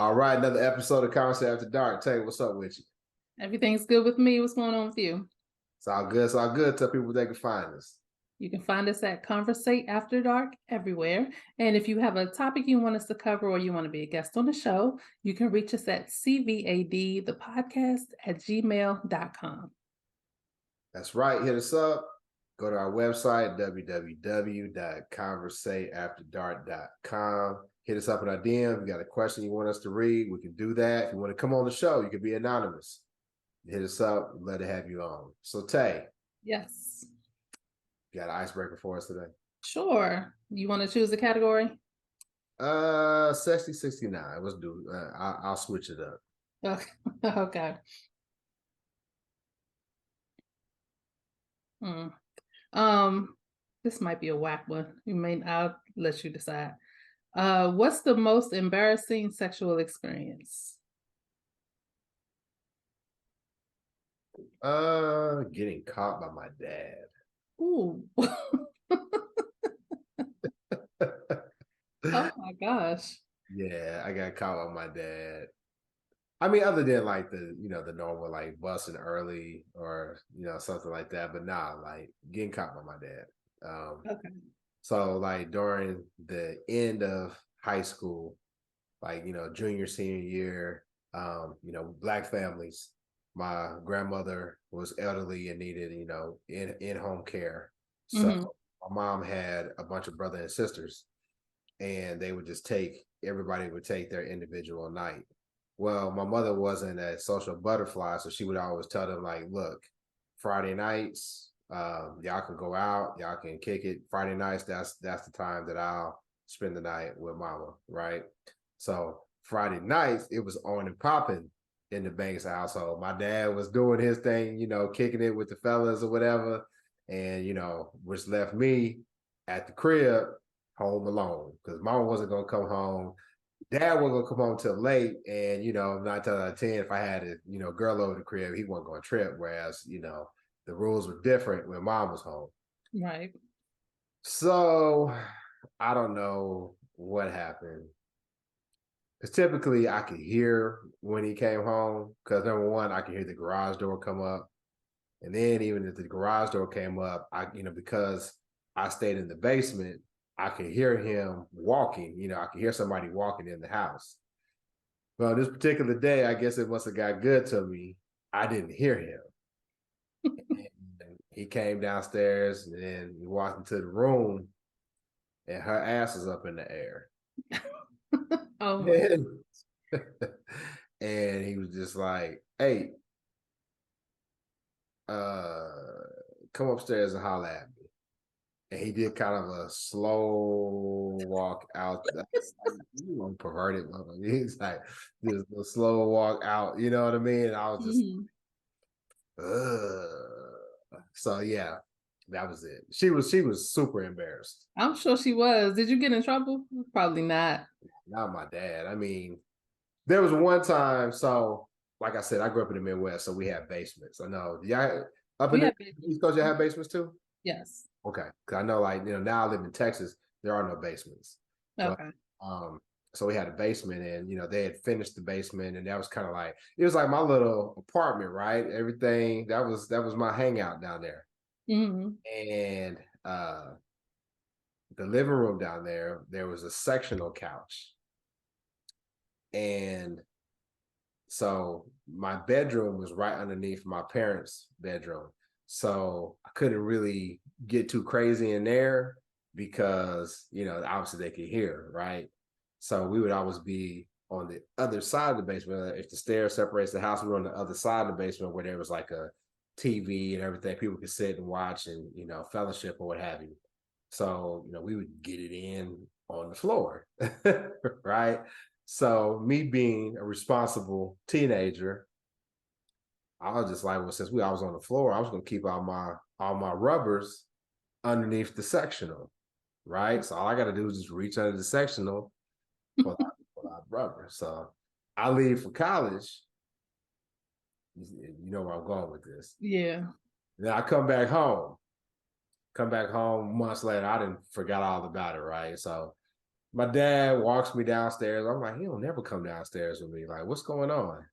All right, another episode of Conversation After Dark. Tay, what's up with you? Everything's good with me. What's going on with you? It's all good. It's all good. Tell people they can find us. You can find us at Conversate After Dark everywhere. And if you have a topic you want us to cover or you want to be a guest on the show, you can reach us at CVAD, the podcast at gmail.com. That's right. Hit us up. Go to our website, www.conversateafterdark.com. Hit us up in our DM. If you got a question you want us to read, we can do that. If you want to come on the show, you can be anonymous. Hit us up. Let it have you on. So, Tay. Yes. You got an icebreaker for us today? Sure. You want to choose a category? 60-69. Let's do I'll switch it up. Okay. Okay. This might be a whack one. I'll let you decide. What's the most embarrassing sexual experience? Getting caught by my dad. Ooh. Oh my gosh. Yeah, I got caught by my dad. I mean, other than like the normal like busting early or something like that, but nah, like getting caught by my dad. Okay. So like during the end of high school, like junior senior year, black families. My grandmother was elderly and needed in home care. So my mom had a bunch of brothers and sisters, and they would just everybody would take their individual night. Well, my mother wasn't a social butterfly, so she would always tell them like, look, Friday nights, y'all can go out, y'all can kick it. Friday nights, that's the time that I'll spend the night with mama, right? So Friday nights, it was on and popping in the Banks household. My dad was doing his thing, kicking it with the fellas or whatever, and which left me at the crib home alone because mama wasn't gonna come home. Dad wasn't gonna come home till late, and 9 times out of 10, if I had a girl over the crib, he wasn't gonna trip. Whereas the rules were different when mom was home. Right. So I don't know what happened. Because typically I could hear when he came home. Because number one, I could hear the garage door come up, and then even if the garage door came up, because I stayed in the basement, I could hear him walking. I could hear somebody walking in the house. Well, this particular day, I guess it must have got good to me. I didn't hear him. And he came downstairs, and then he walked into the room, and her ass is up in the air. Oh my. And he was just like, hey, come upstairs and holler at me. And he did kind of a slow walk out. That's like, perverted. He's like, just a slow walk out. You know what I mean? And I was just, so yeah, that was it. She was super embarrassed. I'm sure she was. Did you get in trouble? Probably not. Not my dad. I mean, there was one time. So, like I said, I grew up in the Midwest, so we had basements. I know. Yeah, up in the East Coast, you have basements too. Yes. Okay, because I know, like now I live in Texas, there are no basements. Okay. But, so we had a basement, and they had finished the basement, and that was kind of like it was like my little apartment, right? Everything that was my hangout down there, and the living room down there was a sectional couch, and so my bedroom was right underneath my parents' bedroom. So I couldn't really get too crazy in there because, obviously they could hear, right? So we would always be on the other side of the basement. If the stairs separates the house, we were on the other side of the basement where there was like a TV and everything. People could sit and watch and, fellowship or what have you. So, we would get it in on the floor, right? So me being a responsible teenager, I was just like, well, since I was on the floor, I was going to keep all my rubbers underneath the sectional, right? So all I got to do is just reach under the sectional for that rubber. So I leave for college. You know where I'm going with this. Yeah. Then I come back home. Months later, I didn't forgot all about it, right? So my dad walks me downstairs. I'm like, he don't never come downstairs with me. Like, what's going on?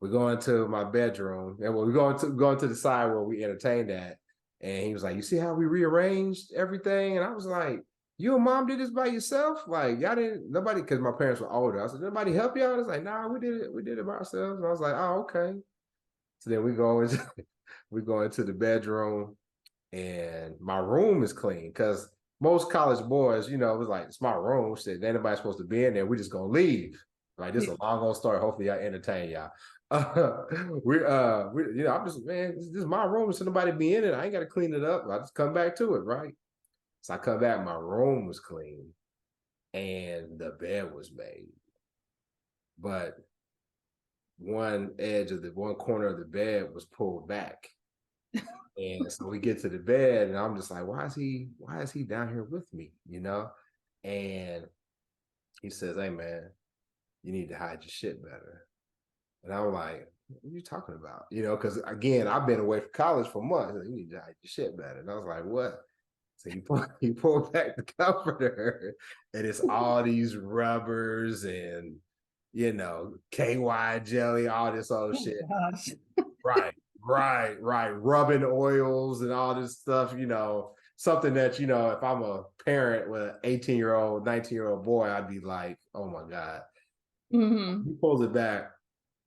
We go into my bedroom, and we going to the side where we entertained at. And he was like, "You see how we rearranged everything?" And I was like, "You and mom did this by yourself? Like y'all didn't nobody?" Because my parents were older. I said, "Did "Nobody help y'all?" It's like, "Nah, we did it. We did it by ourselves." And I was like, "Oh, okay." So then we go into the bedroom, and my room is clean because most college boys, you know, it was like it's my room. Shit, ain't nobody supposed to be in there. We just gonna leave. Like this is a long old story. Hopefully, I entertain y'all. You know, I'm just man, this is my room. So nobody be in it. I ain't got to clean it up. I just come back to it, right? So I come back, my room was clean, and the bed was made, but one corner of the bed was pulled back. And so we get to the bed, and I'm just like, why is he down here with me? You know? And he says, "Hey man, you need to hide your shit better." And I'm like, "What are you talking about?" You know, because again, I've been away from college for months. Like, you need to hide your shit better. And I was like, "What?" So he pulled back the comforter, and it's all these rubbers and you know, KY jelly, all this other Oh shit. gosh. Right, right. Rubbing oils and all this stuff, you know, something that, you know, if I'm a parent with an 18-year-old, 19-year-old boy, I'd be like, oh my God. Hmm. He pulls it back,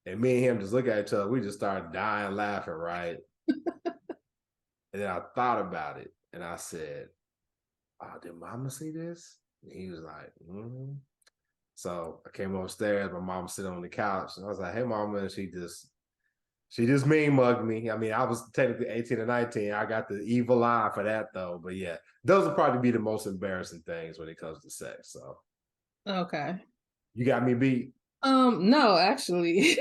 and me and him just look at each other. We just started dying laughing, right? And then I thought about it, and I said, "Oh, did mama see this?" And he was like, mm-hmm. So I came upstairs, my mom was sitting on the couch, and I was like, "Hey mama," and she just mean mugged me. I mean, I was technically 18 or 19. I got the evil eye for that though. But yeah, those would probably be the most embarrassing things when it comes to sex. So Okay. you got me beat. No, actually.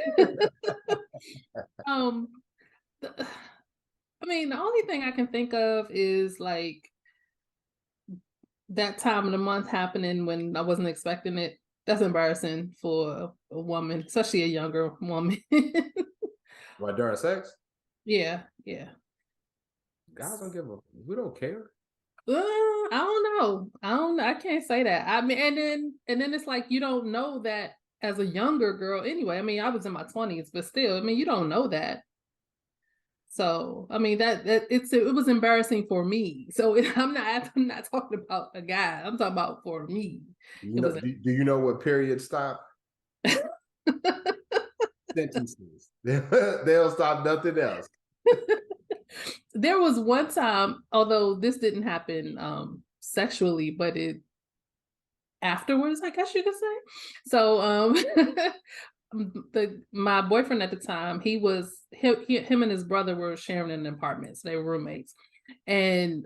um, I mean, the only thing I can think of is like that time of the month happening when I wasn't expecting it. That's embarrassing for a woman, especially a younger woman. What during sex? Yeah, yeah. Guys don't give a we don't care. I don't know. I don't. I can't say that. I mean, and then it's like you don't know that as a younger girl. Anyway, I mean, I was in my 20s, but still, I mean, you don't know that. So, I mean, it was embarrassing for me. So I'm not talking about a guy. I'm talking about for me. You It know, was. do you know what period stop? Sentences. They'll stop nothing else. There was one time, although this didn't happen sexually, but it afterwards, I guess you could say. So my boyfriend at the time, him and his brother were sharing an apartment, so they were roommates. And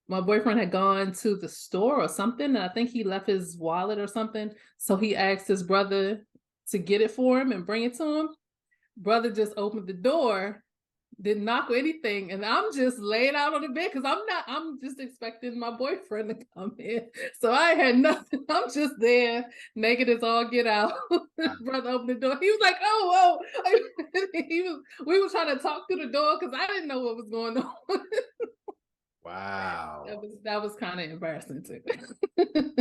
my boyfriend had gone to the store or something, and I think he left his wallet or something. So he asked his brother to get it for him and bring it to him. Brother just opened the door, didn't knock or anything, and I'm just laying out on the bed because I'm just expecting my boyfriend to come in. So I had nothing. I'm just there, naked as all get out. Brother opened the door. He was like, "Oh, we were trying to talk through the door because I didn't know what was going on." Wow. That was kind of embarrassing too.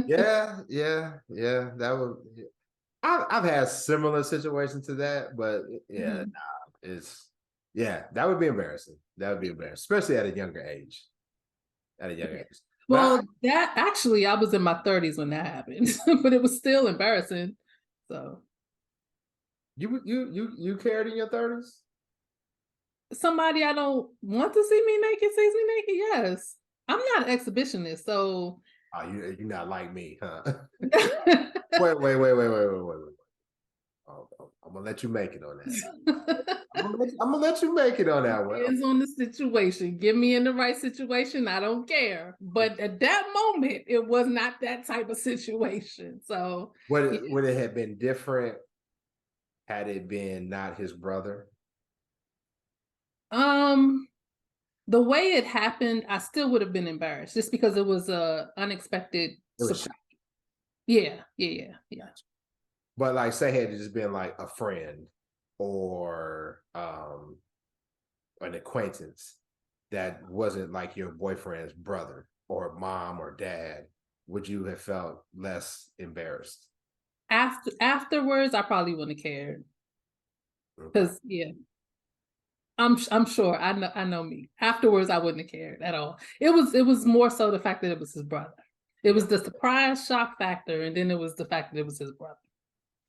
Yeah. That was. I've had similar situations to that, but yeah, Mhm. it's yeah, that would be embarrassing. That would be embarrassing, especially at a younger age. At a younger Yeah. age. But Well, that actually, I was in my 30s when that happened, but it was still embarrassing. So you cared in your 30s? somebody I don't want to see me naked sees me naked. Yes, I'm not an exhibitionist, so Oh, you're not like me, huh? it Wait. I'm gonna let you make it on that. I'm gonna let you make it on that one. depends on the situation. Get me in the right situation, I don't care. But at that moment, it was not that type of situation. So yeah. Would it have been different had it been not his brother? um the way it happened, I still would have been embarrassed just because it was a unexpected It was, surprise. Yeah. but like, say, had it just been like a friend or an acquaintance that wasn't like your boyfriend's brother or mom or dad. would you have felt less embarrassed? Afterwards, I probably wouldn't have cared Okay. because yeah, I'm sure I know me. Afterwards, I wouldn't have cared at all. It was more so the fact that it was his brother. It Yeah. was the surprise shock factor, and then it was the fact that it was his brother.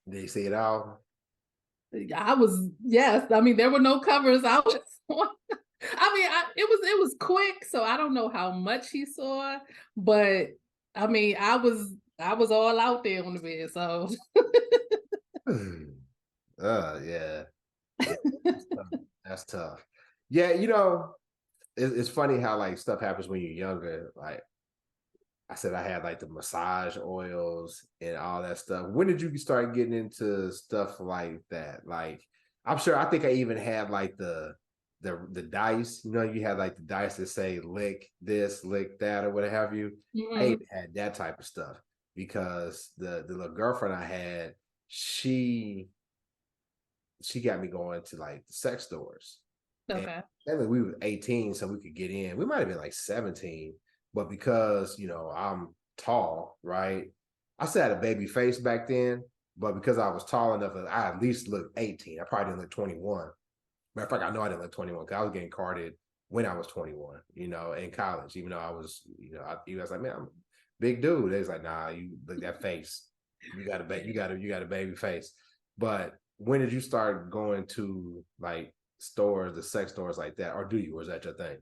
Did you see it all? I was yes. I mean, there were no covers. I was. I mean, it was quick, so I don't know how much he saw, but I mean, I was all out there on the bed. So Yeah. Yeah. That's tough. That's tough. Yeah, it's funny how like stuff happens when you're younger. Like I said, I had like the massage oils and all that stuff. When did you start getting into stuff like that? Like, I'm sure I think I even had like the dice. You had like the dice that say lick this, lick that, or what have you. I mhm, even had that type of stuff because the little girlfriend I had, she got me going to like the sex stores. And okay, technically we were 18, so we could get in. We might have been like 17, but because I'm tall, right? I still had a baby face back then, but because I was tall enough, I at least looked 18. I probably didn't look 21. Matter of fact, I know I didn't look 21 because I was getting carded when I was 21, in college, even though I was, I was like, man, I'm a big dude. They was like, nah, you look that face. You got a you got a baby face. But when did you start going to like stores, the sex stores like that, or do you, or is that your thing?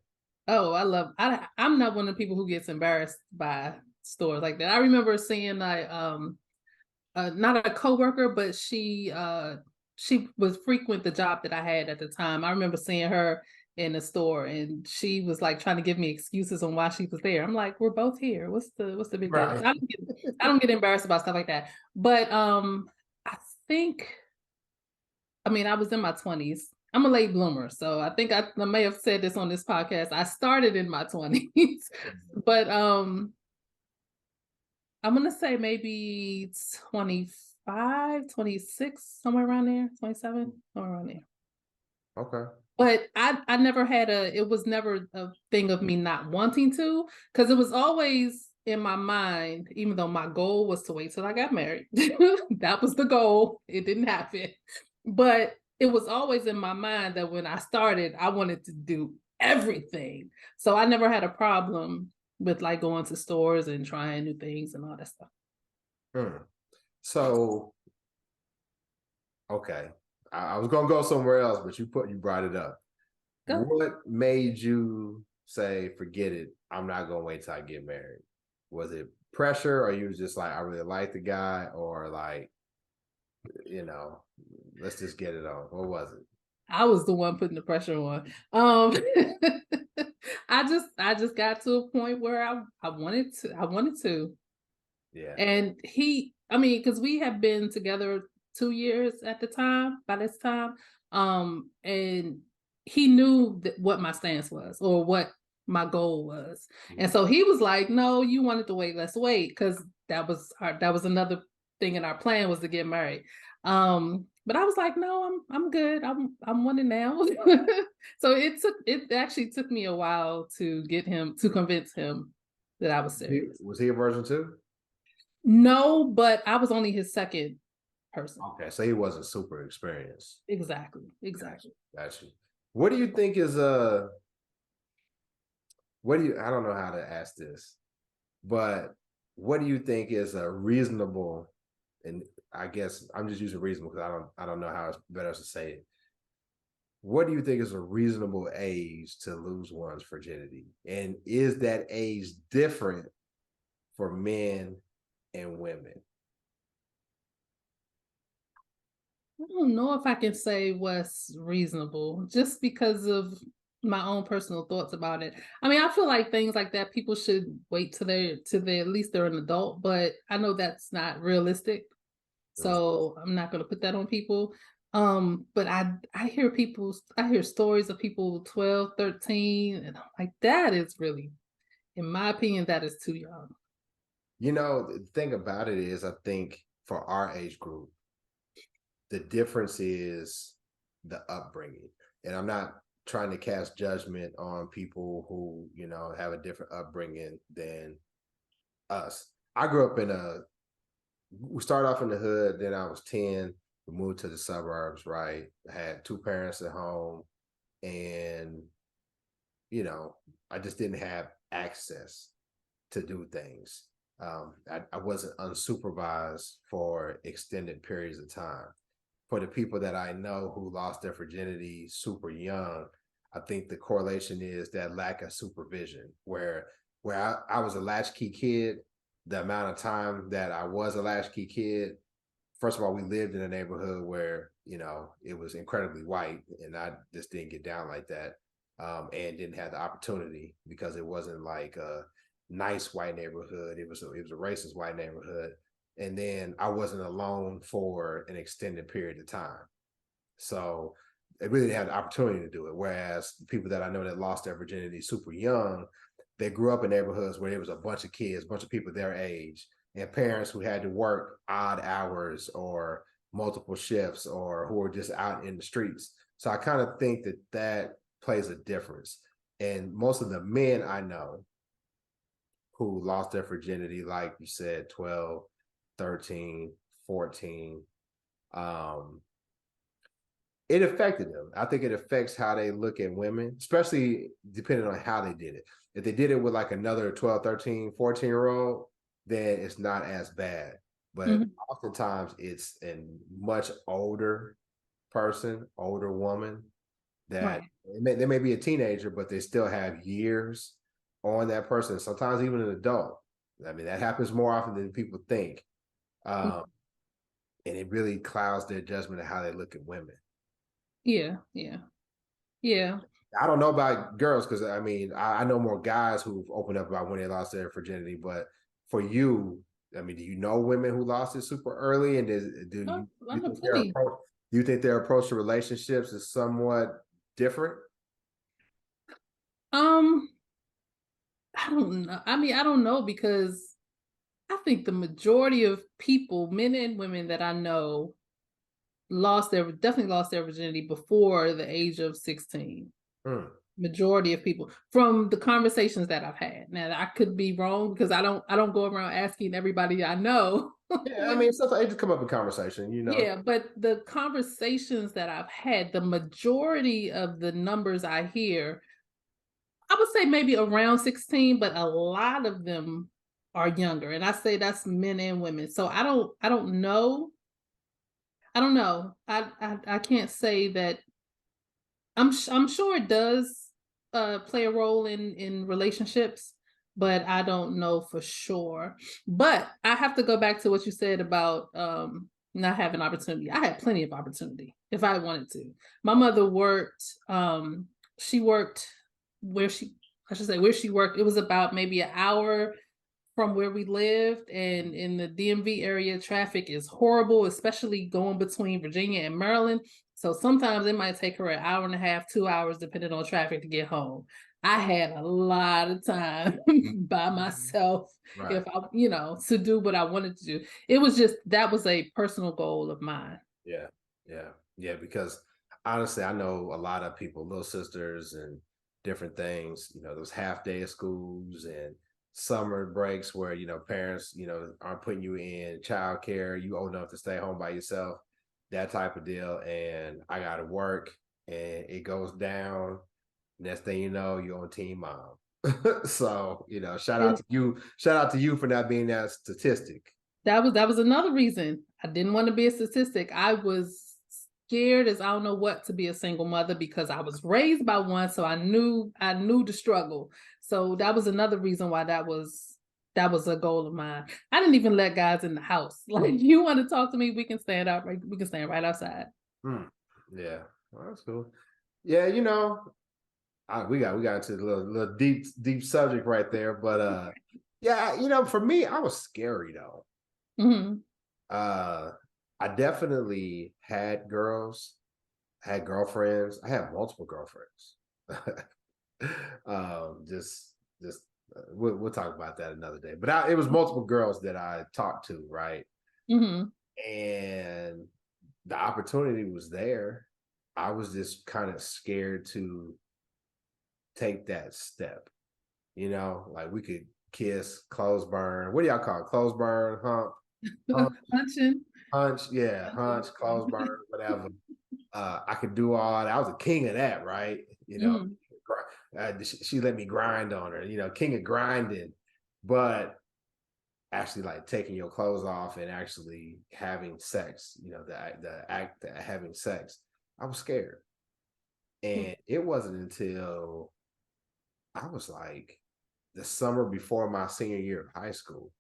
Oh, I'm not one of the people who gets embarrassed by stores like that. I remember seeing like not a coworker, but she was frequent the job that I had at the time. I remember seeing her in the store and she was like trying to give me excuses on why she was there. I'm like, we're both here. What's the big deal? Right. I don't get embarrassed about stuff like that. But I think I mean, I was in my 20s. I'm a late bloomer, so I think I may have said this on this podcast. I started in my 20s, but I'm gonna say maybe 25, 26, somewhere around there, 27, somewhere around there. Okay. But I never had it was never a thing of me not wanting to, because it was always in my mind, even though my goal was to wait till I got married. That was the goal. It didn't happen. But it was always in my mind that when I started, I wanted to do everything. So I never had a problem with like going to stores and trying new things and all that stuff. Hmm. So, okay. I was gonna go somewhere else, but you brought it up. Go. What made you say, forget it? I'm not gonna wait till I get married. Was it pressure, or you was just like, I really like the guy, or like, you know, let's just get it on? What was it? I was the one putting the pressure on. I just got to a point where I wanted to. Yeah. And I mean, because we had been together 2 years at the time, by this time. And he knew what my stance was or what my goal was. And Mhm. so he was like, no, you wanted to wait, let's wait, because that was another thing in our plan was to get married. But I was like, no, I'm good. I'm wanting now. So it actually took me a while to convince him that I was serious. Was he a version two? No, but I was only his second person. Okay, so he wasn't super experienced. Exactly, Gotcha. exactly. Gotcha. What do you think is I don't know how to ask this, but what do you think is a reasonable, and I guess I'm just using reasonable because I don't know how it's better to say it. What do you think is a reasonable age to lose one's virginity? And is that age different for men and women? I don't know if I can say what's reasonable just because of my own personal thoughts about it. I mean, I feel like things like that people should wait till they at least they're an adult, but I know that's not realistic. Mm. So I'm not going to put that on people. But I hear stories of people 12, 13, and I'm like, that is really, in my opinion, that is too young. The thing about it is, I think for our age group, the difference is the upbringing. And I'm not trying to cast judgment on people who, have a different upbringing than us. I grew up we started off in the hood, then I was 10, we moved to the suburbs, right? I had two parents at home, and you know, I just didn't have access to do things. I wasn't unsupervised for extended periods of time. For the people that I know who lost their virginity super young, I think the correlation is that lack of supervision. Where I was a latchkey kid, the amount of time that I was a latchkey kid, first of all, we lived in a neighborhood where it was incredibly white, and I just didn't get down like that, and didn't have the opportunity because it wasn't like a nice white neighborhood. It was a racist white neighborhood, and then I wasn't alone for an extended period of time, so they really didn't have the opportunity to do it. Whereas the people that I know that lost their virginity super young, they grew up in neighborhoods where there was a bunch of kids, a bunch of people their age, and parents who had to work odd hours or multiple shifts, or who were just out in the streets. So I kind of think that that plays a difference. And most of the men I know who lost their virginity, like you said, 12, 13, 14, um, it affected them. I think it affects how they look at women, especially depending on how they did it. If they did it with like another 12, 13, 14-year old, then it's not as bad. But Mhm. oftentimes it's a much older person, older woman that Right. they may be a teenager, but they still have years on that person. Sometimes even an adult. I mean, that happens more often than people think. Um, and it really clouds their judgment of how they look at women. Yeah, yeah, yeah. I don't know about girls because I mean I know more guys who've opened up about when they lost their virginity. But for you, I mean, do you know women who lost it super early, and do Oh, I you know think their plenty. approach? Do you think their approach to relationships is somewhat different? Um, I don't know. I mean, I don't know because I think the majority of people, men and women that I know, definitely lost their virginity before the age of 16. Hmm. Majority of people from the conversations that I've had. Now I could be wrong because I don't go around asking everybody I know Yeah, I mean, when sometimes it just come up in conversation. yeah, but the conversations that I've had, the majority of the numbers I hear, I would say maybe around 16, but a lot of them are younger. And I say that's men and women. So I don't know. I don't know. I can't say that I'm sure it does play a role in relationships, but I don't know for sure. But I have to go back to what you said about not having opportunity. I had plenty of opportunity if I wanted to. My mother worked she worked where she I should say where she worked. It was about maybe an hour from where we lived, and in the DMV area, traffic is horrible, especially going between Virginia and Maryland. So sometimes it might take her an hour and a half, 2 hours, depending on traffic to get home. I had a lot of time by myself Right. if to do what I wanted to do. It was just that was a personal goal of mine. Yeah. Yeah. Yeah. Because honestly, I know a lot of people, little sisters and different things, those half day of schools and summer breaks where, parents, aren't putting you in childcare, you old enough to stay home by yourself, that type of deal. And I got to work and it goes down. Next thing you know, you're on team mom. So, And shout out to you for not being that statistic. that was another reason I didn't want to be a statistic. I was scared as I don't know what to be a single mother because I was raised by one, so I knew the struggle. So that was another reason why that was a goal of mine. I didn't even let guys in the house. Like you want to talk to me, we can stand right outside. Hmm. Yeah, well, that's cool. Yeah, we got into a little deep subject right there, but yeah, for me, I was scary though. Hmm. Uh, I definitely had girlfriends. I had multiple girlfriends. Just we'll talk about that another day. But it was multiple girls that I talked to, right? Hmm. And the opportunity was there. I was just kind of scared to take that step. Like we could kiss, clothes burn. What do y'all call it? Clothes burn, hump, Punching. hunch, yeah, hunch, clothes burn, whatever. I could do all that. I was a king of that, right? Mm, She let me grind on her, king of grinding. But actually, like taking your clothes off and actually having sex, the act of having sex, I was scared. And it wasn't until I was like the summer before my senior year of high school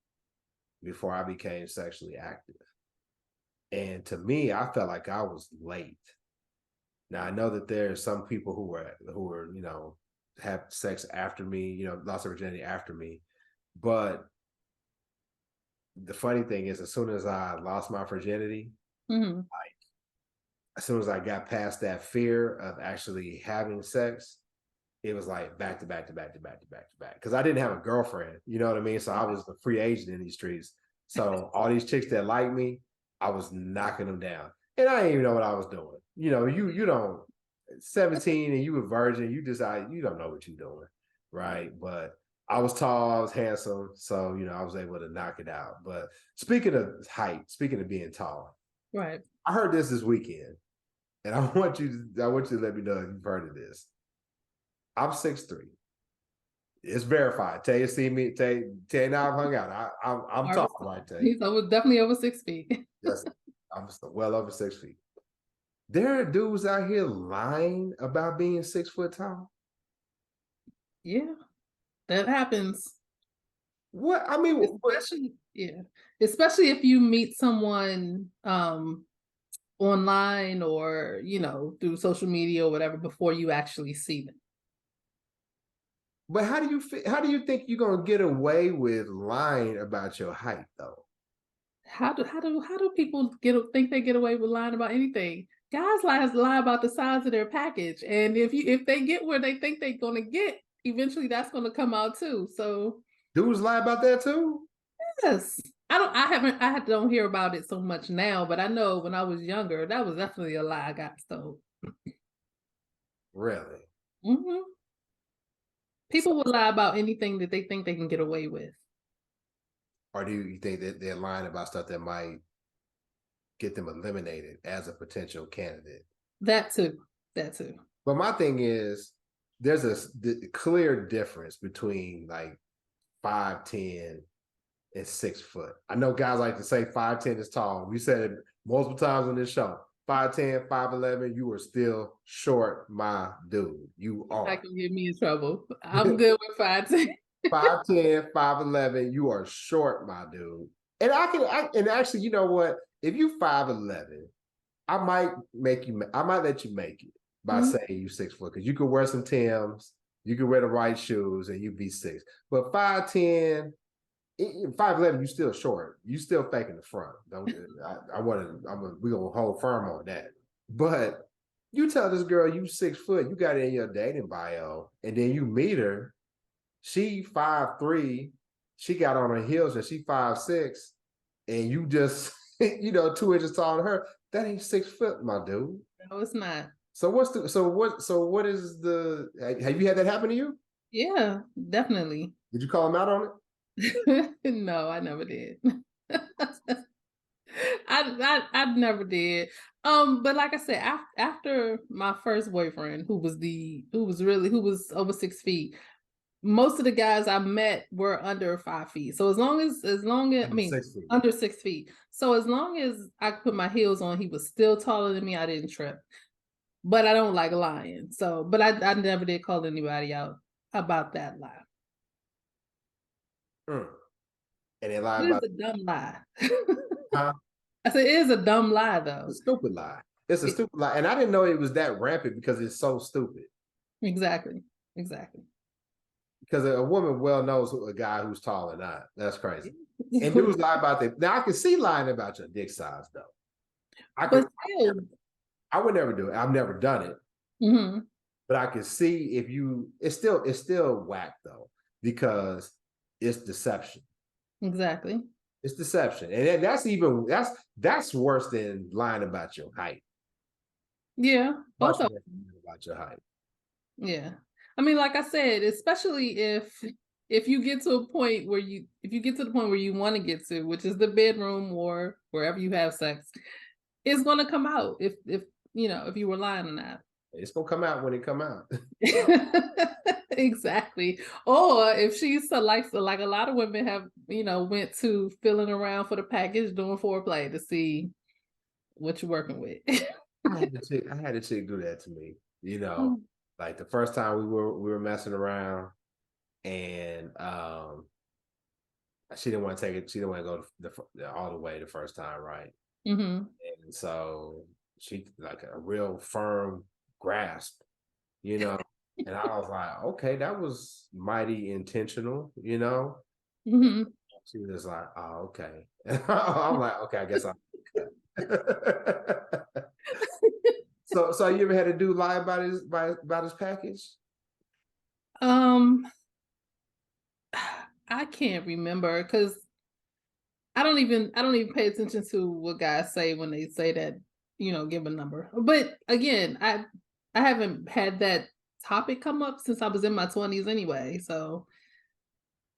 before I became sexually active. And to me, I felt like I was late. Now I know that there are some people who were have sex after me, lost their virginity after me. But the funny thing is, as soon as I lost my virginity, mm, as soon as I got past that fear of actually having sex, it was like back to back to back to back to back to back. Because I didn't have a girlfriend, you know what I mean? So I was a free agent in these streets. So all these chicks that like me, I was knocking them down. And I didn't even know what I was doing. You don't 17 and you a virgin, you don't know what you're doing. Right. But I was tall, I was handsome. So, I was able to knock it out. But speaking of height, speaking of being tall, right. I heard this weekend. And I want you to let me know if you've heard of this. I'm 6'3". It's verified. Tay, see me. Tay and I've hung out. I'm Marv tall, is right, tall. Tay? He's definitely over 6 feet. Yes, I'm well over 6 feet. There are dudes out here lying about being 6 foot tall. Yeah, that happens. What I mean, Especially if you meet someone online or through social media or whatever before you actually see them. but how do you think you're gonna get away with lying about your height though? How do people think they get away with lying about anything? Guys lie about the size of their package, and if they get where they think they're gonna get, eventually that's gonna come out too. So Dudes lie about that too? yes, I don't hear about it so much now, but I know when I was younger, that was definitely a lie I got told. Really? Hmm. So, People will lie about anything that they think they can get away with. or do you think that they're lying about stuff that might get them eliminated as a potential candidate? That too. That too. But my thing is, there's a clear difference between like 5'10" and 6 foot. I know guys like to say 5'10" is tall. We said it multiple times on this show. 5'10", 5'11", you are still short, my dude. You That are. can get me in trouble. I'm good with 5'10". 5'10", 5'11", you are short, my dude. And and actually, you know what? If you 5'11", I might let you make it by Mhm. saying you 6 foot, because you could wear some Timbs, you could wear the right shoes, and you'd be 6. But 5'10", 5'11", you still short. You still faking the front. Don't we gonna hold firm on that. But you tell this girl you 6 foot, you got it in your dating bio, and then you meet her, she 5'3", she got on her heels and she 5'6", and you just 2 inches taller than her. That ain't 6 foot, my dude. No, it's not. So what is the have you had that happen to you? Yeah, definitely. Did you call him out on it? No, I never did. I never did. But like I said, after my first boyfriend, who was over 6 feet, most of the guys I met were under 5 feet. So I Under mean 6 feet. under 6 feet. So as long as I could put my heels on, he was still taller than me. I didn't trip. But I don't like lying. So, but I never did call anybody out about that lie. Mm. And they lie It is about a dumb lie. huh? I said it is a dumb lie though. It's a stupid lie. It's a It- stupid lie. And I didn't know it was that rampant because it's so stupid. exactly. Exactly. Because a woman well knows a guy who's tall or not. That's crazy. And dudes lie about that. Now I can see lying about your dick size though. I could But still, I would never do it. I've never done it. mhm, But I can see if you it's still whack though, because it's deception. exactly. It's deception. And that's worse than lying about your height. Yeah, both Much of worse than lying about your height. yeah. I mean, like I said, especially if if you get to a point where if you get to the point where you want to get to, which is the bedroom or wherever you have sex, it's gonna come out if if you were lying on that. It's gonna come out when it come out. Exactly. Or if she's so like a lot of women have, went to feeling around for the package doing foreplay to see what you're working with. I had a chick do that to me. Oh. Like the first time we were messing around, and she didn't want to take it. She didn't want to go all the way the first time, right? Mhm. And so she like a real firm grasp, And I was like, okay, that was mighty intentional. And Mhm. she was like, oh, okay. I'm like, okay, I guess I'm. So you ever had a dude lie about his package? Um, I can't remember because I don't even pay attention to what guys say when they say that, give a number. But again, I haven't had that topic come up since I was in my 20s anyway. So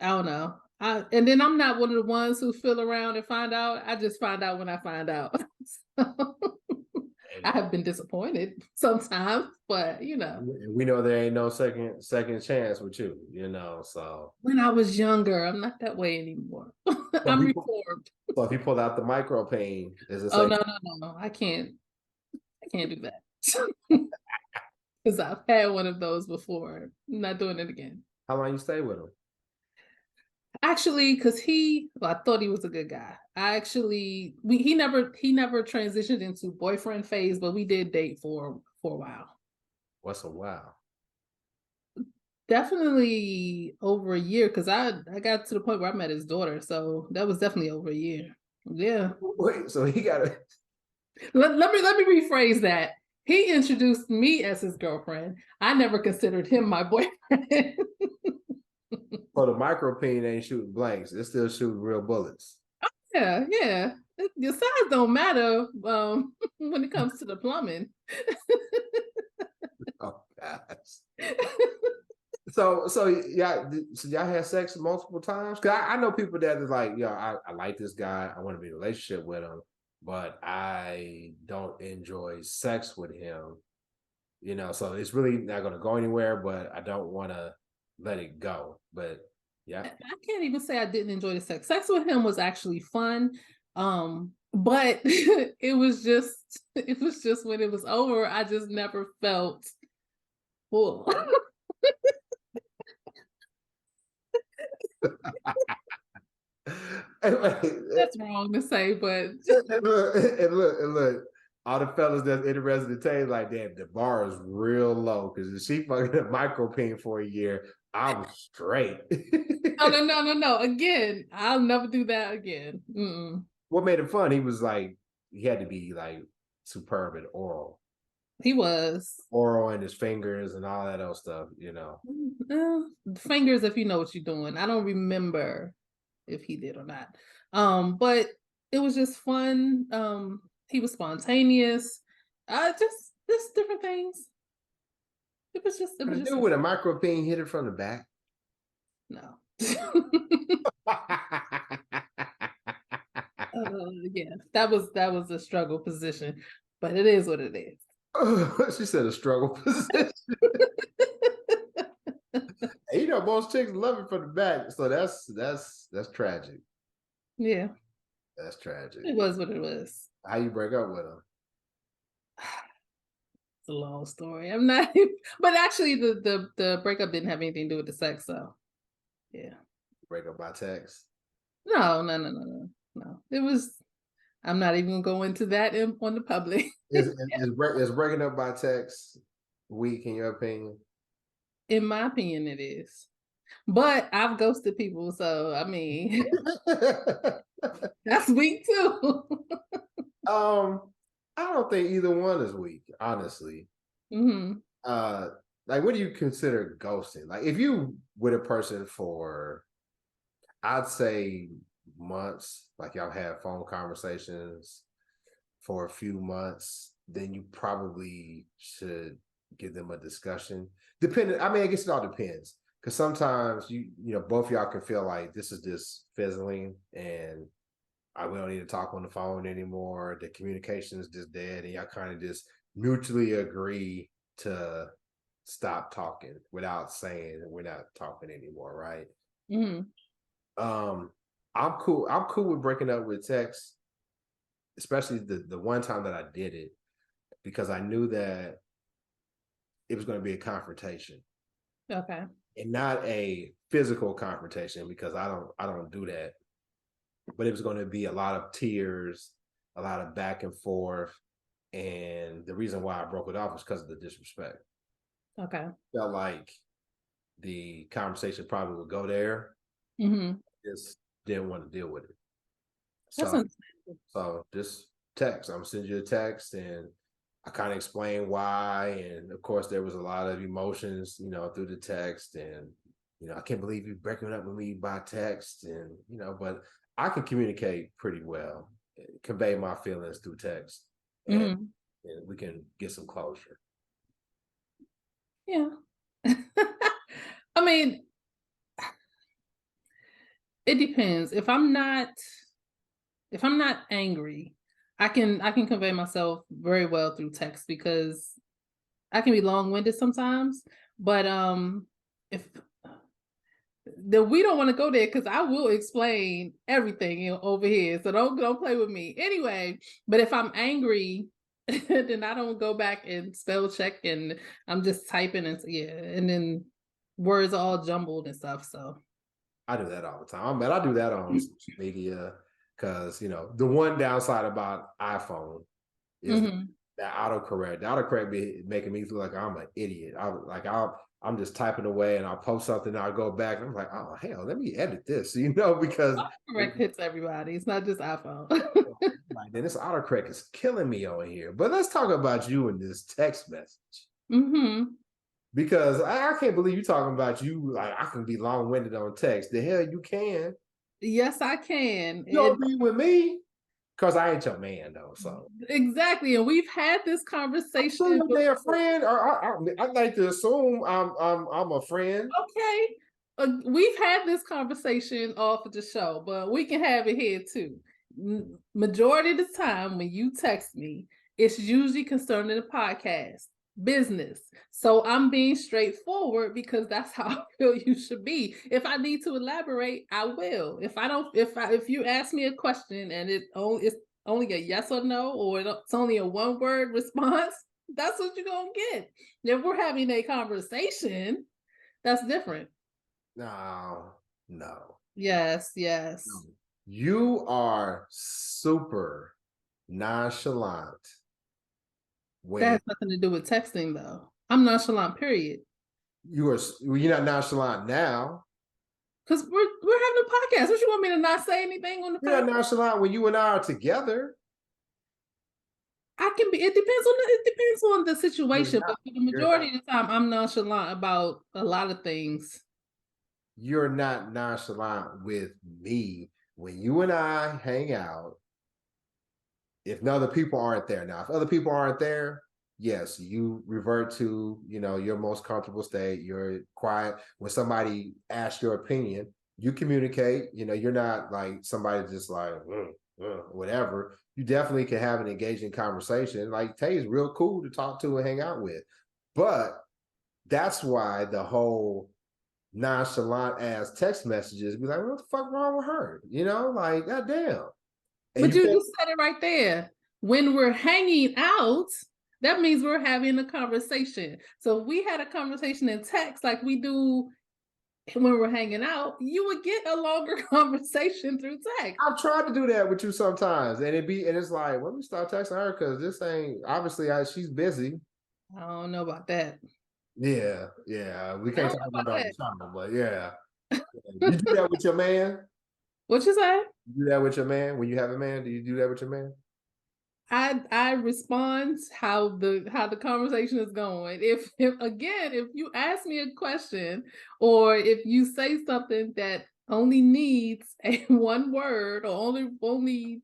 I don't know. And then I'm not one of the ones who feel around and find out. I just find out when I find out. So I And have been disappointed sometimes, but we know there ain't no second chance with you. So when I was younger, I'm not that way anymore. so if I'm you reformed. so if you pull out the micro pain, is it Oh second? no, no, no, no. I can't do that. Because I've had one of those before. I'm not doing it again. How long you stay with him? Actually, because I thought he was a good guy. He never transitioned into boyfriend phase, but we did date for a while. What's a while? Definitely over a year, because I got to the point where I met his daughter, so that was definitely over a year. Yeah. Wait, so he got a Let me rephrase that. He introduced me as his girlfriend. I never considered him my boyfriend. so the micro pain ain't shooting blanks. It's still shooting real bullets. Yeah, yeah. Your size don't matter when it comes to the plumbing. Oh gosh. So y'all had sex multiple times? Cause I know people that is like, I like this guy. I want to be in a relationship with him, but I don't enjoy sex with him. So it's really not going to go anywhere. But I don't want to let it go. But yeah, I can't even say I didn't enjoy the sex. Sex with him was actually fun. But it was just when it was over, I just never felt full. That's wrong to say, but and look, all the fellas that's interested in Tay, like, damn, the bar is real low because if she fucking a micro peen for a year, I'm straight. no, no, no, no, no. Again, I'll never do that again. Mm-mm. What made it fun? He had to be like superb at He was. oral in his fingers and all that other stuff. Fingers if you know what you're doing. I don't remember if he did or not. But it was just fun. He was spontaneous. Just different things. It was The just dude with a micro peen hit it from the back. no. Yeah, that was a struggle position, but it is what it is. She said a struggle position. And most chicks love it from the back, so that's tragic. Yeah, That's tragic. it was what it was. How you break up with him? It's a long story. I'm not, but actually, the breakup didn't have anything to do with the sex. So yeah, Break up by text. no, no, no, no, no, no. It was. I'm not even going to that on the public. Is breaking up by text weak in your opinion? In my opinion, it is. But I've ghosted people, so I mean, that's weak too. I don't think either one is weak, honestly. Hmm. Uh, like, what do you consider ghosting? Like, if you with a person for, I'd say months, like y'all had phone conversations for a few months, then you probably should give them a discussion. Depending, I mean, I guess it all depends. because sometimes both y'all can feel like this is just fizzling and we don't need to talk on the phone anymore. The communication is just dead, and y'all kind of just mutually agree to stop talking without saying we're not talking anymore, right? Mhm. I'm cool. I'm cool with breaking up with text, especially the one time that I did it because I knew that it was going to be a confrontation Okay. and not a physical confrontation because I don't do that. But it was going to be a lot of tears, a lot of back and forth, and the reason why I broke it off was because of the disrespect. Okay. Felt like the conversation probably would go there. Mhm. Just didn't want to deal with it. That's So understandable. So just text. I'm gonna send you a text, and I kind of explain why. And of course, there was a lot of emotions, through the text. And I can't believe you breaking up with me by text. And but I can communicate pretty well, convey my feelings through text, and, Mhm. and we can get some closure. Yeah. I mean, it depends. If I'm not angry, I can convey myself very well through text because I can be long-winded sometimes, but if then we don't want to go there because I will explain everything over here. So don't play with me. Anyway, but if I'm angry, then I don't go back and spell check and I'm just typing and yeah, and then words all jumbled and stuff. So I do that all the time. But I do that on social media because the one downside about iPhone is mhm. that autocorrect. The autocorrect be making me feel like I'm an idiot. I'm just typing away and I'll post something and I'll go back and I'm like, oh hell, let me edit this, because Correct hits everybody. It's not just iPhone. like then this autocorrect is killing me over here. But let's talk about you in this text message. hmm Because I can't believe you talking about you like I can be long-winded on text. The hell you can. Yes, I can. You don't be with me. Because I ain't your man though. So Exactly, and we've had this I'm still conversation your damn before. friend, or I'd like to assume I'm a friend. Okay. We've had this conversation off of the show, but we can have it here too. Majority of the time when you text me, it's usually concerning the podcast, business. So I'm being straightforward because that's how I feel you should be. If I need to elaborate, I will. If I don't, if you ask me a question and it's only a yes or no, or it's only a one word response, that's what you're gonna get. If we're having a conversation, that's different. No, no, Yes, no. yes. You are super nonchalant That when has nothing to do with texting, though. I'm nonchalant, period. you're not nonchalant now. Because we're having a podcast. What you want me to not say anything on the You're podcast? not nonchalant when you and I are together. I can be. It depends on the You're situation, but not. for the You're not. majority of the time, I'm nonchalant about a lot of things. You're not nonchalant with me when you and I hang out. If other people aren't there now, if other people aren't there, yes, you revert to your most comfortable state. You're quiet. When somebody asks your opinion, you communicate. You're not like somebody just like whatever. You definitely can have an engaging conversation. Like Tay is real cool to talk to and hang out with, but that's why the whole nonchalant ass text messages be like, what the fuck wrong with her? Like goddamn. And But you you can't just said it right there. When we're hanging out, that means we're having a conversation. So if we had a conversation in text like we do when we're hanging out, you would get a longer conversation through text. I've tried to do that with you sometimes, and it's like, let me start texting her because this ain't obviously she's busy. I don't know about that. Yeah, yeah, we I can't don't talk know about about it on the that. channel, but yeah. You do that with your man? What you say? You do that with your man when you have a man? Do you do that with your man? I respond how the conversation is going. If again, if you ask me a question or if you say something that only needs a one word or only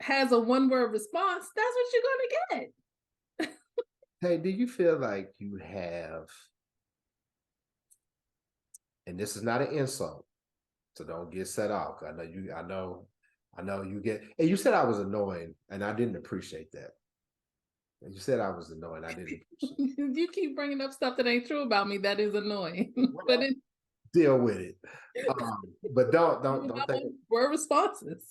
has a one word response, that's what you're gonna get. Hey, do you feel like you have and this is not an insult, so don't get set off. I know you get, and you said I was annoying, and I didn't appreciate that. And you said I was annoying, I didn't appreciate You keep bringing up stuff that ain't true about me. That is annoying. it. But Well, deal with it. But don't take word responses.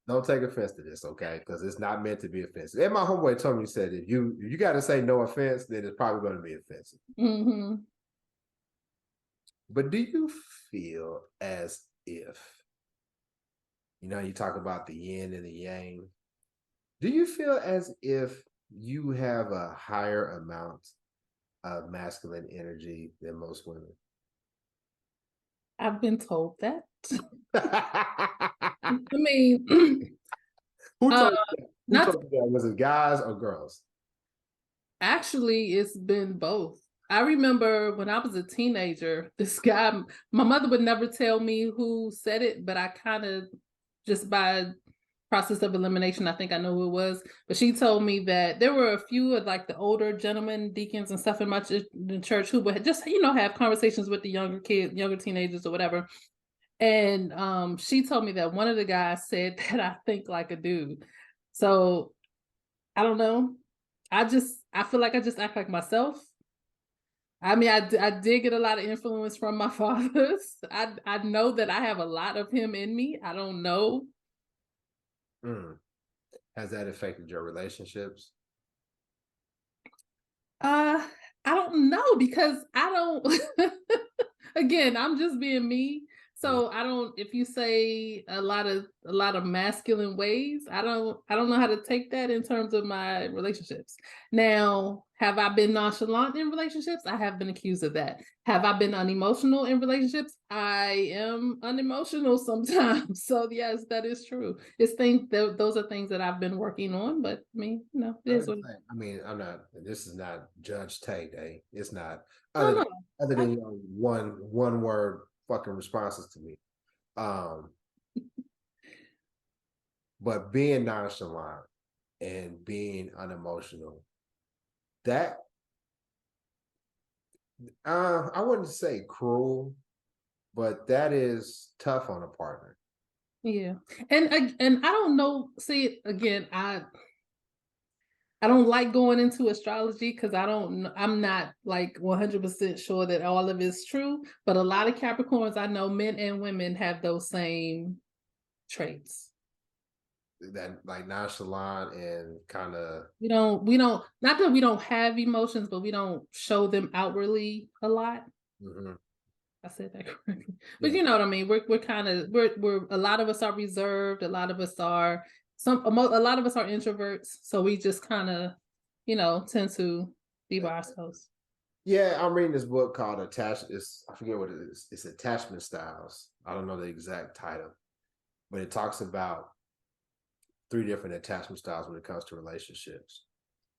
don't take offense to this, okay? Because it's not meant to be offensive. And my homeboy told me, he said, if you got to say no offense, then it's probably going to be offensive. Mm-hmm. But do you feel as if, you talk about the yin and the yang, do you feel as if you have a higher amount of masculine energy than most women? I've been told that. Who I mean, told uh, you that? Who not told you that? Was it guys or girls? actually, it's been both. I remember when I was a teenager, this guy, my mother would never tell me who said it, but I kind of just by process of elimination, I think I know who it was. But she told me that there were a few of like the older gentlemen, deacons and stuff in my church who would just, have conversations with the younger kids, younger teenagers or whatever. And she told me that one of the guys said that I think like a dude. So I don't know. I feel like I just act like myself. I mean, I did get a lot of influence from my fathers. I know that I have a lot of him in me. I don't know. Mm. Has that affected your relationships? Uh, I don't know because I don't again, I'm just being me. Mm. So I don't if you say a lot of masculine ways, I don't know how to take that in terms of my relationships. Now, have I been nonchalant in relationships? I have been accused of that. Have I been unemotional in relationships? I am unemotional sometimes. So yes, that is true. It's things those are things that I've been working on, but I mean, it is what I mean, I'm not. This is not Judge Tay Day. It's not no, other no. other than one word fucking responses to me. Um, but being nonchalant and being unemotional, that I wouldn't say cruel, but that is tough on a partner. Yeah. And I don't know, see again, I don't like going into astrology because I'm not like 100% sure that all of it's true, but a lot of Capricorns I know men and women have those same traits. That like nonchalant and kind of. We don't not that we don't have emotions, but we don't show them outwardly a lot. Mhm. I said that correctly. But Yeah. you know what I mean? We're kind of we're a lot of us are reserved, a lot of us are a lot of us are introverts, so we just kind of, tend to be by ourselves. Yeah, I'm reading this book called I forget what it is. It's Attachment Styles. I don't know the exact title, but it talks about three different attachment styles when it comes to relationships.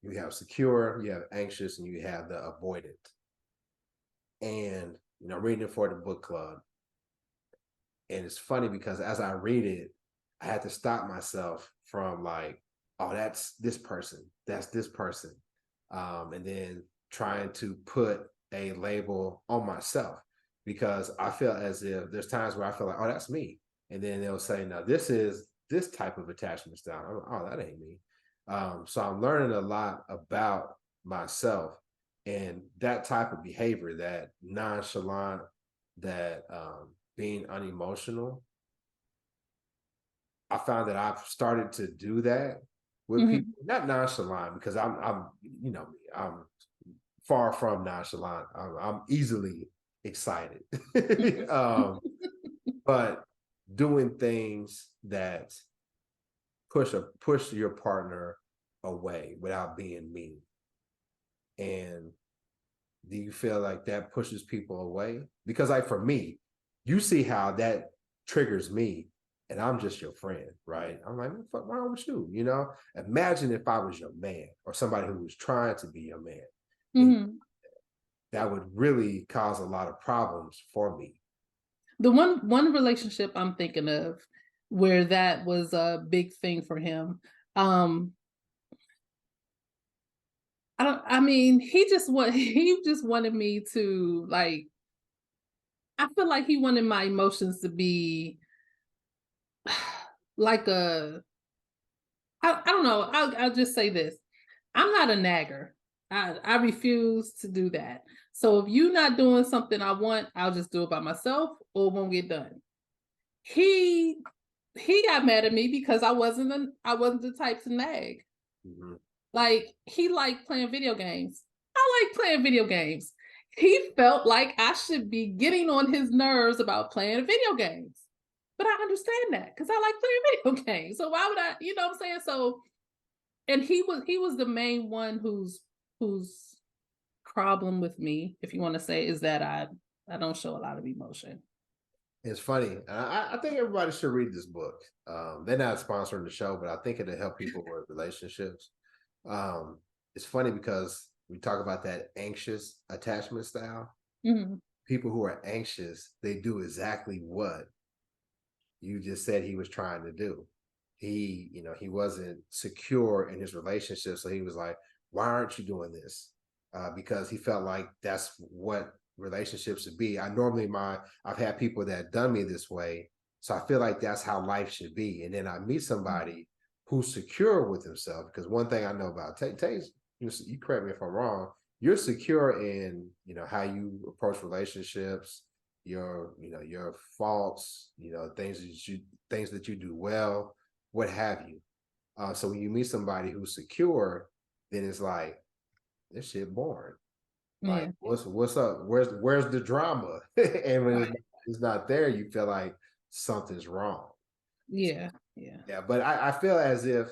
You have secure, you have anxious, and you have the avoidant. And reading it for the book club, and it's funny because as I read it, I had to stop myself from like, oh, that's this person, that's this person, and then trying to put a label on myself because I feel as if there's times where I feel like, oh, that's me, and then they'll say, no, this is this type of attachment style. I'm like, oh, that ain't me. So I'm learning a lot about myself and that type of behavior, that nonchalant, that being unemotional. I found that I've started to do that with Hmm. people, not nonchalant because I'm I'm far from nonchalant. I'm easily excited, but doing things that push your partner away without being mean. And do you feel like that pushes people away? Because like for me, you see how that triggers me, and I'm just your friend, right? I'm like, what the fuck wrong with you? Imagine if I was your man or somebody who was trying to be your man. And Hmm. that would really cause a lot of problems for me. The one relationship I'm thinking of where that was a big thing for him. Um, I mean, he just wanted me to like I feel like he wanted my emotions to be like I don't know. I'll just say this. I'm not a nagger. I refuse to do that. So if you're not doing something I want, I'll just do it by myself or it won't get done. He he got mad at me because I wasn't the type to nag. Mhm. Like he liked playing video games. I like playing video games. He felt like I should be getting on his nerves about playing video games. But I understand that because I like playing video games. So why would I, you know what I'm saying? So and he was the main one whose problem with me, if you want to say, is that I don't show a lot of emotion. It's funny. I think everybody should read this book. They're not sponsoring the show, but I think it'll help people with relationships. Um, it's funny because we talk about that anxious attachment style. Mhm. People who are anxious, they do exactly what you just said he was trying to do. He wasn't secure in his relationship, so he was like, "Why aren't you doing this?" Because he felt like that's what relationships should be. I've had people that done me this way, so I feel like that's how life should be. And then I meet somebody who's secure with himself. Because one thing I know about Tay, you correct me if I'm wrong. You're secure in how you approach relationships, your faults, things that you do well, what have you. So when you meet somebody who's secure, then it's like this shit boring. Like Yeah. what's up? Where's the drama? And when Right. it's not there, you feel like something's wrong. Yeah. Yeah. Yeah, but I feel as if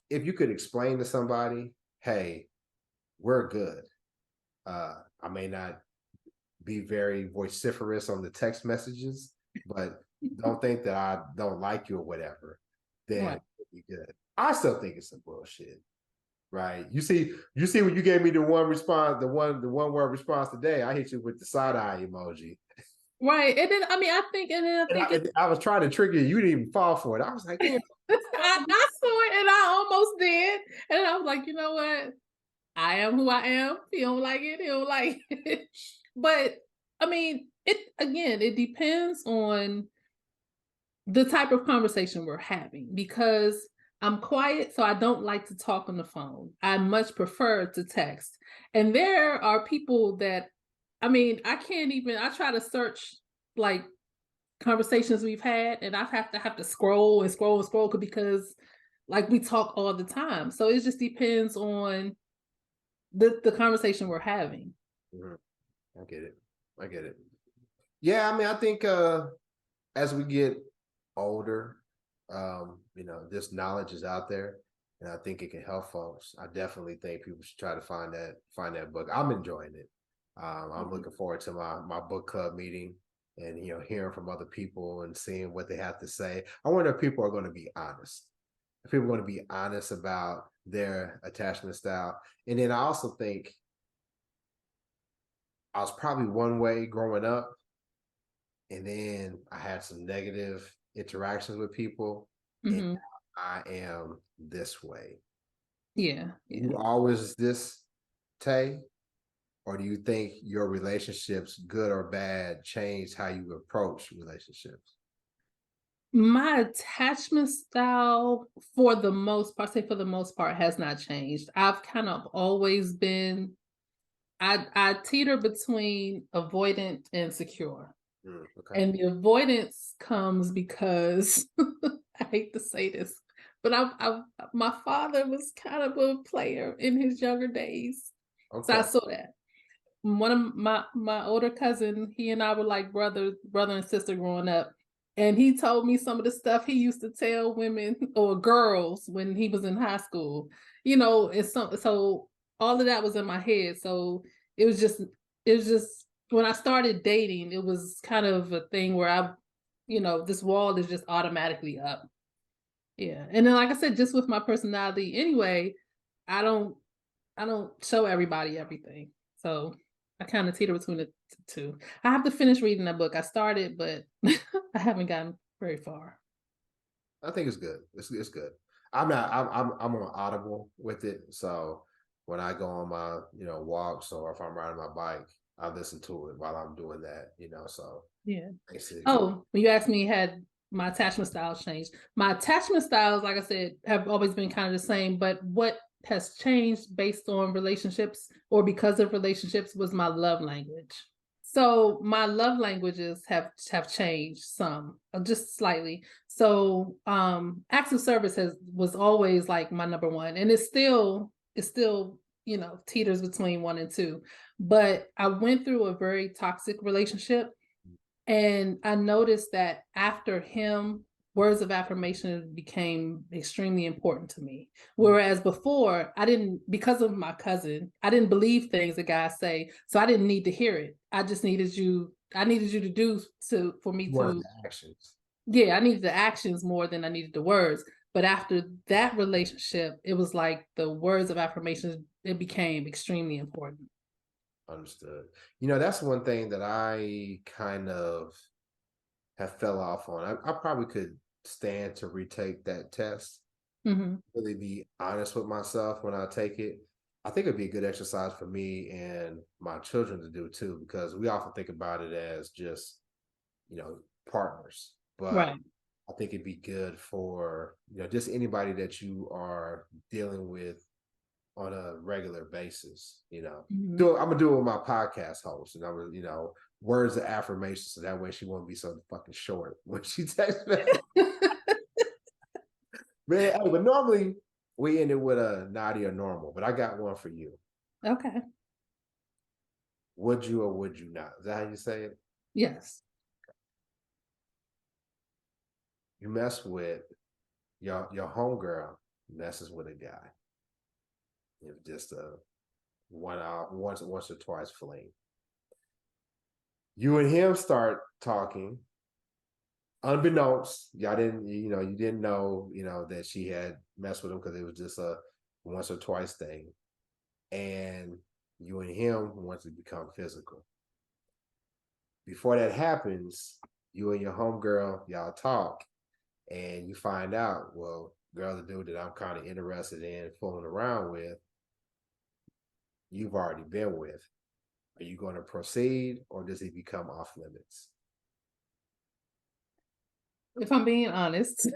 you could explain to somebody, hey, we're good. I may not be very vociferous on the text messages, but don't think that I don't like you or whatever, then Right. it'll be good. I still think it's some bullshit, right? You see when you gave me the one response, the one word response today, I hit you with the side eye emoji. Right. And then I mean I And think I, it's and I was trying to trigger you. You didn't even fall for it. I was like, damn. I saw it and I almost did. And I was like, you know what? I am who I am. He don't like it, he don't like it. But I mean, it depends on the type of conversation we're having because I'm quiet, so I don't like to talk on the phone. I much prefer to text. And there are people that, I mean, I try to search like conversations we've had, and I have to scroll and scroll and scroll because like we talk all the time. So it just depends on the conversation we're having. Mhm. I get it. I get it. Yeah, I mean, I think as we get older, this knowledge is out there, and I think it can help folks. I definitely think people should try to find that book. I'm enjoying it. I'm Mhm. looking forward to my book club meeting, and hearing from other people and seeing what they have to say. I wonder if people are going to be honest. If people are going to be honest about their attachment style, and then I also think I was probably one way growing up, and then I had some negative interactions with people, and Mhm. I am this way. Yeah, yeah. You always this, Tay, or do you think your relationships, good or bad, changed how you approach relationships? My attachment style for the most part, has not changed. I've kind of always been I teeter between avoidant and secure. Okay. And the avoidance comes because I hate to say this, but my father was kind of a player in his younger days. So I Okay. saw that. One of my older cousin, he and I were like brother and sister growing up. And he told me some of the stuff he used to tell women or girls when he was in high school. So all of that was in my head. So it was just it was just when I started dating, it was kind of a thing where this wall is just automatically up. Yeah. And then like I said, just with my personality anyway, I don't I don't show everybody everything. So I kind of teeter between the two. I have to finish reading that book. I started, but I haven't gotten very far. I think it's good. It's good. I'm not. I'm on Audible with it, so when I go on my walks or if I'm riding my bike, I listen to it while I'm doing that, so Yeah. basically. Oh, when you asked me, had my attachment styles changed? My attachment styles, like I said, have always been kind of the same. But what has changed based on relationships or because of relationships was my love language. So my love languages have changed some, just slightly. So acts of service was always like my number one, and it's still teeters between one and two. But I went through a very toxic relationship, and I noticed that after him, words of affirmation became extremely important to me. Whereas before, I didn't, because of my cousin, I didn't believe things that guys say. So I didn't need to hear it. I needed you to do for me One of to, the actions. yeah, I needed the actions more than I needed the words. But after that relationship, it was like the words of affirmation, it became extremely important. Understood. That's one thing that I kind of have fell off on. I probably could stand to retake that test, Hmm. really be honest with myself when I take it. I think it'd be a good exercise for me and my children to do too, because we often think about it as just, you know, partners. But Right. I think it'd be good for, just anybody that you are dealing with on a regular basis. Hmm. I'm gonna do it with my podcast host, and I'm gonna, words of affirmation, so that way she won't be so fucking short when she texts me. Man, hey, but normally we end it with a naughty or normal, but I got one for you. Okay. Would you or would you not? Is that how you say it? Yes. You mess with your homegirl messes with a guy. Just a one out once or twice fling. You and him start talking, unbeknownst, y'all didn't, you didn't know, that she had messed with him because it was just a once or twice thing. And you and him want to become physical. Before that happens, you and your homegirl, y'all talk, and you find out, well, girl, the dude that I'm kind of interested in fooling around with, you've already been with. Are you going to proceed, or does he become off limits? If I'm being honest,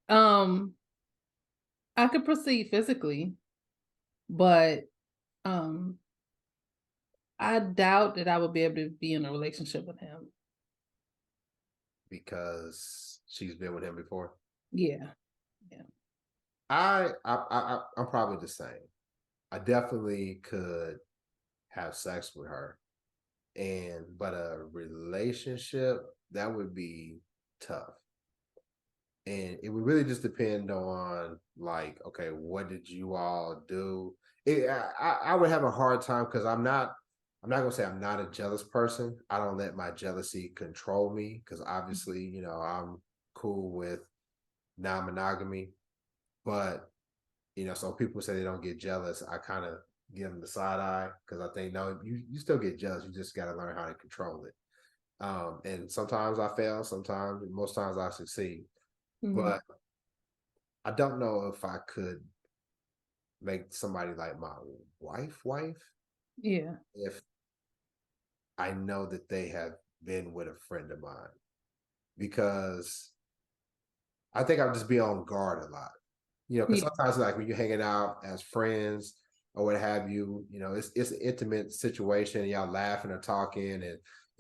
um, I could proceed physically, but um, I doubt that I would be able to be in a relationship with him. Because she's been with him before. Yeah, yeah, I'm probably the same. I definitely could have sex with her, but a relationship, that would be tough. And it would really just depend on, like, okay, what did you all do? I would have a hard time because I'm not gonna say I'm not a jealous person. I don't let my jealousy control me because obviously, I'm cool with non-monogamy. But so people say they don't get jealous. I kind of give them the side eye because I think, no, you still get jealous. You just got to learn how to control it. And sometimes I fail. Sometimes, most times I succeed. hmm, But I don't know if I could make somebody like my wife yeah, if I know that they have been with a friend of mine, because I think I'll just be on guard a lot. Because yeah, sometimes, like, when you're hanging out as friends or what have you, it's an intimate situation. And y'all laughing or talking, and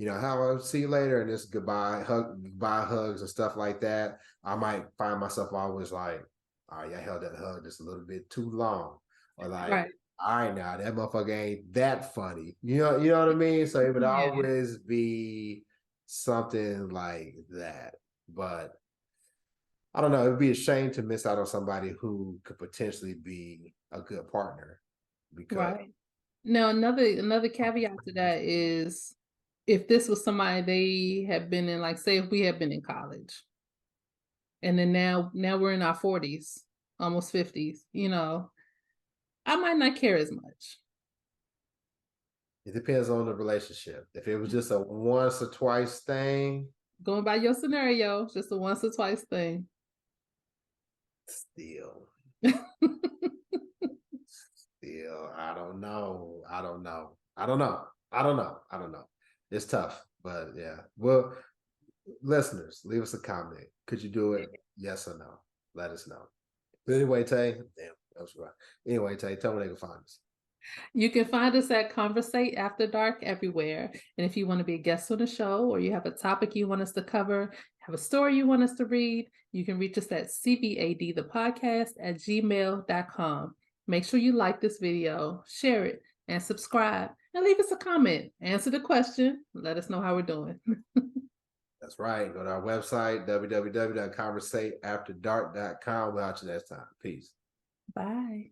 how I'll see you later, and it's goodbye hugs and stuff like that. I might find myself always like, all right, I held that hug just a little bit too long, or like, right, all right, now that motherfucker ain't that funny. You know what I mean? So it would yeah, always be something like that, but I don't know. It'd be a shame to miss out on somebody who could potentially be a good partner because right. Now another caveat to that is if this was somebody they had been in, like say if we had been in college, and then now we're in our 40s, almost 50s, I might not care as much. it depends on the relationship. If it was just a once or twice thing, Going by your scenario, just a once or twice thing. still, still, I don't know. I don't know. I don't know. I don't know. It's tough, but yeah. Well, listeners, leave us a comment. Could you do it? Yes or no? Let us know. But anyway, Tay, damn, that was right. Anyway, Tay, tell me they can find us. You can find us at Conversate After Dark everywhere. And if you want to be a guest on the show or you have a topic you want us to cover, have a story you want us to read, you can reach us at CVAD the podcast at gmail.com. Make sure you like this video, share it, and subscribe, and leave us a comment. Answer the question. Let us know how we're doing. That's right. Go to our website, www.conversateafterdark.com. We'll out you next time. Peace. Bye.